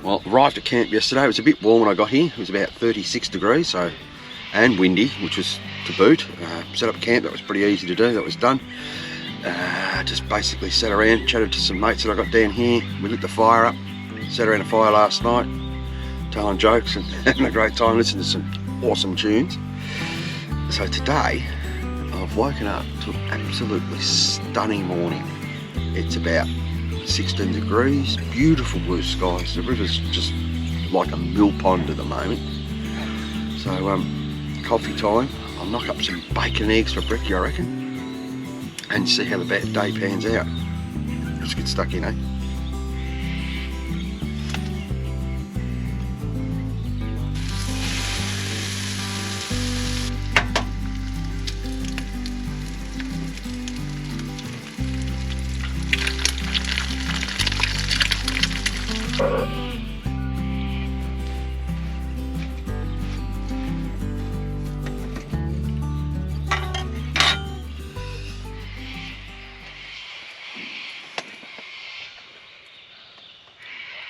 Well, arrived at camp yesterday. It was a bit warm when I got here. It was about 36 degrees, so, and windy, which was to boot. Set up camp, that was pretty easy to do, that was done. Just basically sat around, chatted to some mates that I got down here. We lit the fire up, sat around the fire last night, telling jokes and having a great time, listening to some awesome tunes. So today, I've woken up to an absolutely stunning morning. It's about 16 degrees, beautiful blue skies. The river's just like a mill pond at the moment. So coffee time. I'll knock up some bacon and eggs for brekkie, I reckon, and see how the day pans out. Let's get stuck in, eh?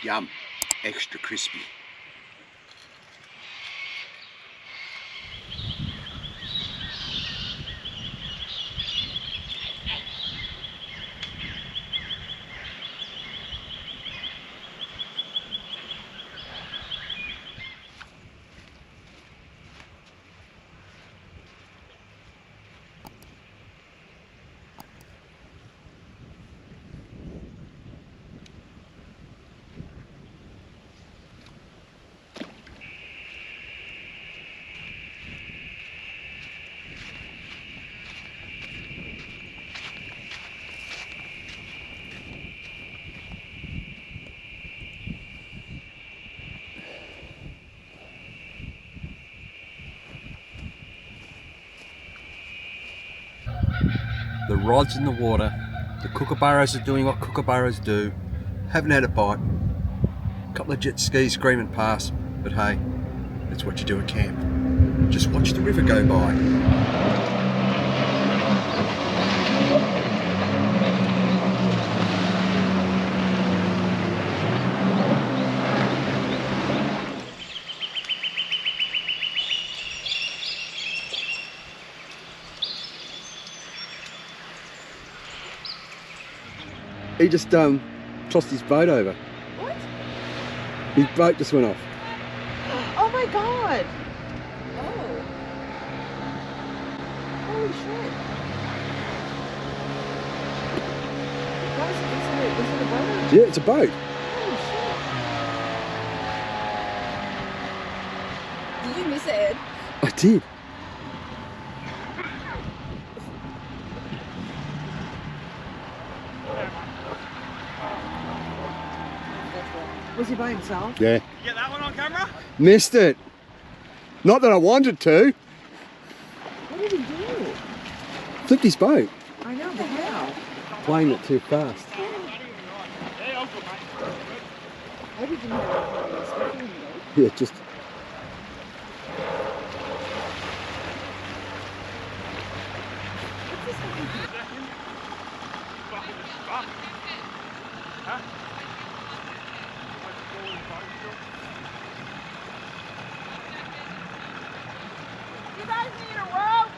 Yum, extra crispy. The rod's in the water, the kookaburras are doing what kookaburras do, haven't had a bite, a couple of jet skis screaming past, but hey, that's what you do at camp. Just watch the river go by. He just tossed his boat over. What? His boat just went off. Oh my god! Oh. Holy shit. Guys, is it a boat? Yeah, it's a boat. Holy shit. Did you miss it, Ed? I did. Was he by himself? Yeah. You get that one on camera? Missed it. Not that I wanted to. What did he do? Flipped his boat. I know, but how? Playing it too fast. I didn't have it. Yeah, just... You guys need a rope?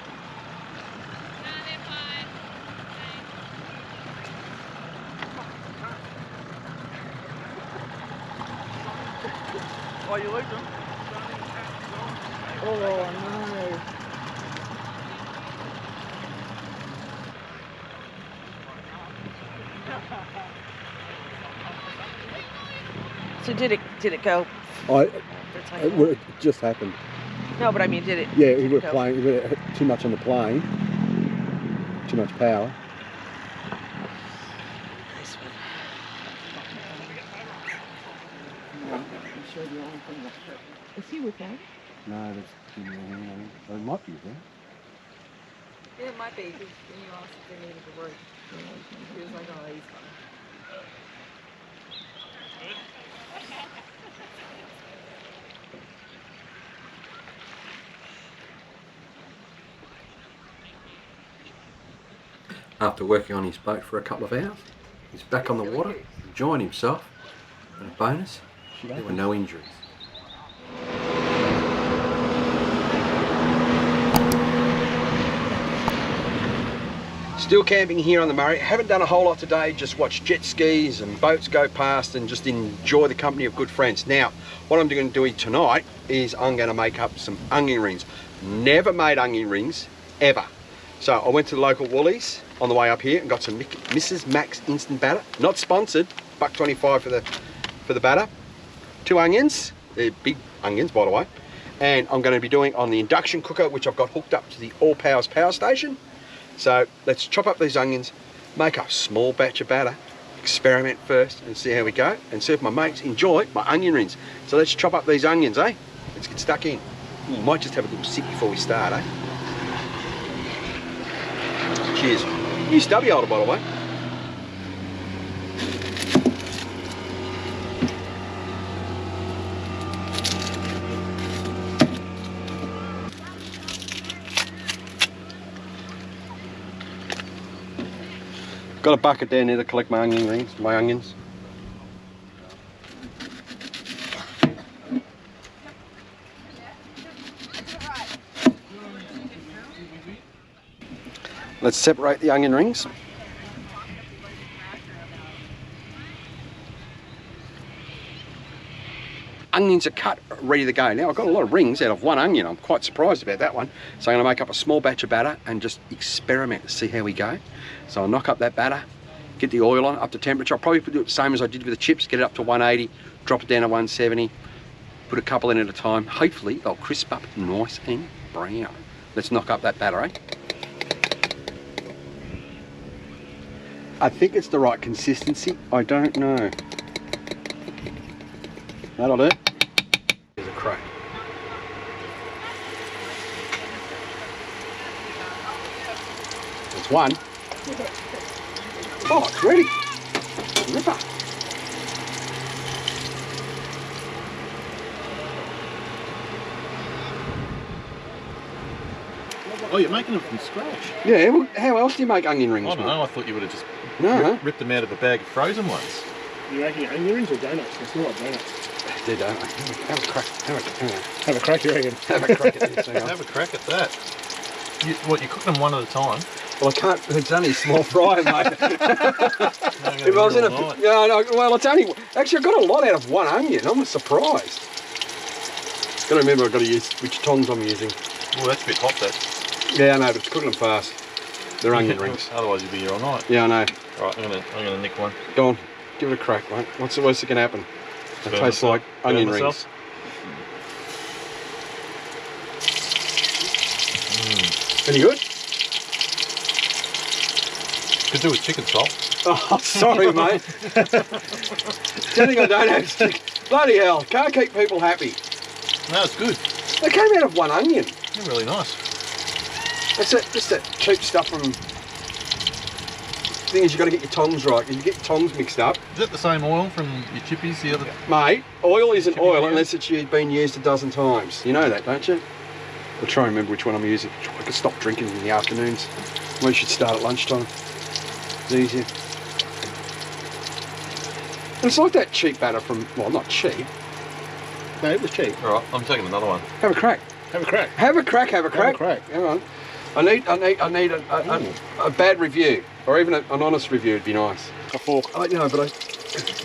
Oh, you like them? Oh no. So did it go? It just happened. No, but I mean, did it? Yeah, did we it were go? playing, we were too much on the plane. Too much power. Nice one. I'm sure the only thing that hurt. Is he with that? No, that's... It might be there. Yeah, it might be, because when you asked if they needed a rope, he was like, oh, he's fine. After working on his boat for a couple of hours, he's back on the water, enjoying himself. And a bonus, There were no injuries. Still camping here on the Murray. Haven't done a whole lot today, just watch jet skis and boats go past and just enjoy the company of good friends. Now, what I'm going to do tonight is I'm going to make up some onion rings. Never made onion rings, ever. So I went to the local Woolies on the way up here and got some Mrs. Mac's instant batter. Not sponsored, $1.25 for the batter. 2 onions, they're big onions by the way. And I'm going to be doing on the induction cooker, which I've got hooked up to the All Powers power station. So let's chop up these onions, make a small batch of batter, experiment first and see how we go, and see if my mates enjoy my onion rings. So let's chop up these onions, eh? Let's get stuck in. We might just have a little sip before we start, eh? Cheers. New stubby holder, by the way. Got a bucket down there to collect my onion rings, my onions. Let's separate the onion rings. Onions are cut, ready to go. Now I've got a lot of rings out of one onion. I'm quite surprised about that one. So I'm going to make up a small batch of batter and just experiment to see how we go. So I'll knock up that batter, get the oil on up to temperature. I'll probably do it the same as I did with the chips, get it up to 180, drop it down to 170, put a couple in at a time. Hopefully they'll crisp up nice and brown. Let's knock up that batter, eh? I think it's the right consistency. I don't know. That'll do. There's a crack. There's one. Oh, it's ready. Ripper. Oh, you're making them from scratch? Yeah, well, how else do you make onion rings? I don't know, I thought you would have just No. ripped them out of a bag of frozen ones. You're making onion rings or donuts? They smell like donuts. They don't. Have a crack. Have a crack, you reckon? Have a crack at this. Hang on. Have a crack at that. You cook them one at a time? Well, I can't. It's only a small fry, mate. If I was in a, night. no, well, it's only. Actually, I got a lot out of one onion. I'm surprised. Got to remember, I've got to use which tongs I'm using. Well, that's a bit hot, that. Yeah, I know, but it's cooking them fast. They're onion rings. Otherwise, you'll be here all night. Yeah, I know. Right, I'm gonna nick one. Go on, give it a crack, mate. What's the worst that can happen? It Burn tastes like Burn onion myself. rings. Any good? Could do with chicken salt. Oh, sorry, mate. Telling I don't have stick. Bloody hell, can't keep people happy. No, it's good. They came out of one onion. They're really nice. That's it, just that cheap stuff from... The thing is, you've got to get your tongs right. If you get your tongs mixed up... Is that the same oil from your chippies the other... Mate, oil isn't Chippy oil oil? unless it's been used a dozen times. You know that, don't you? I'll try and remember which one I'm using. I could stop drinking in the afternoons. We should start at lunchtime. It's easier. And it's like that cheap batter from... Well, not cheap. No, it was cheap. All right, I'm taking another one. Have a crack. Have a crack. Have a crack, have a crack. Have a crack. Hang on. I need a bad review, or even an honest review would be nice. A fork. I know, but I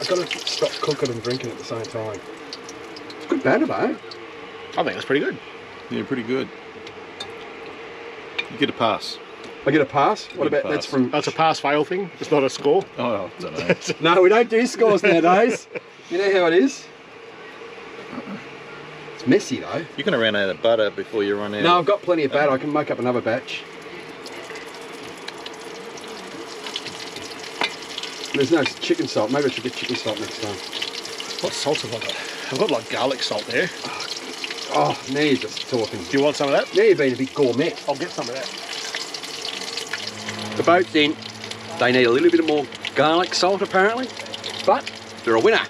got to stop cooking and drinking at the same time. It's good batter though. I think that's pretty good. Yeah, pretty good. You get a pass. I get a pass. What Good about that's pass. from? That's a pass-fail thing. It's not a score. Oh, I don't know. No, we don't do scores nowadays. You know how it is. It's messy though. You're going to run out of butter before you run out. No, I've got plenty of batter. I can make up another batch. There's no chicken salt. Maybe I should get chicken salt next time. What salt have I got? I've got like garlic salt there. Oh, now you're just talking. Do you want some of that? Now you're being a big gourmet. I'll get some of that. The boat's in. They need a little bit more garlic salt apparently, but they're a winner.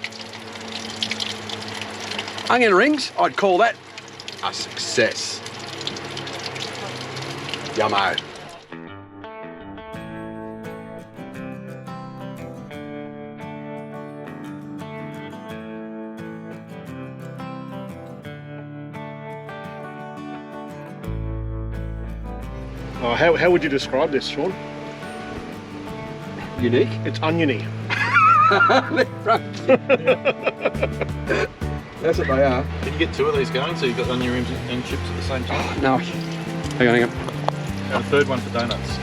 Onion rings, I'd call that a success. Yummo. Oh, how would you describe this, Sean? Unique. It's oniony. That's what they are. Can you get two of these going so you've got onion rings and chips at the same time? No. Hang on. And a third one for donuts.